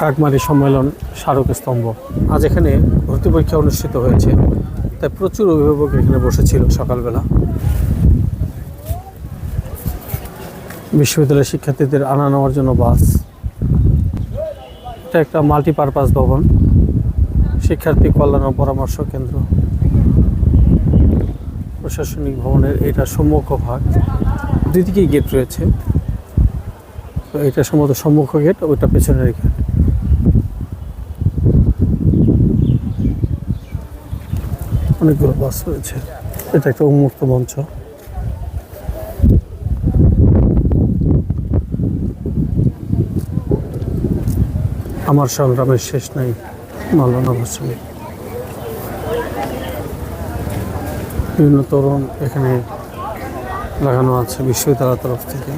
কাকমারি সম্মেলন স্মারক স্তম্ভ। আজ এখানে ভর্তি পরীক্ষা অনুষ্ঠিত হয়েছে, তাই প্রচুর অভিভাবক এখানে বসেছিল সকালবেলা। বিশ্ববিদ্যালয়ের শিক্ষার্থীদের আনা নেওয়ার জন্য বাস। এটা একটা মাল্টিপারপাস ভবন, শিক্ষার্থী কল্যাণ ও পরামর্শ কেন্দ্র। প্রশাসনিক ভবনের এটা সম্মুখ ভাগ, দুই দিকেই গেট রয়েছে। তো এটা সম্ভবত সম্মুখ গেট, ওইটা পেছনের গেট। অনেকগুলো বাস রয়েছে। এটা একটা উন্মুক্ত মঞ্চ। আমার সংগ্রামের শেষ নাই, মাওলানা ভাসানী। বিভিন্ন তরুণ এখানে লাগানো আছে বিশ্ববিদ্যালয়ের তরফ থেকে।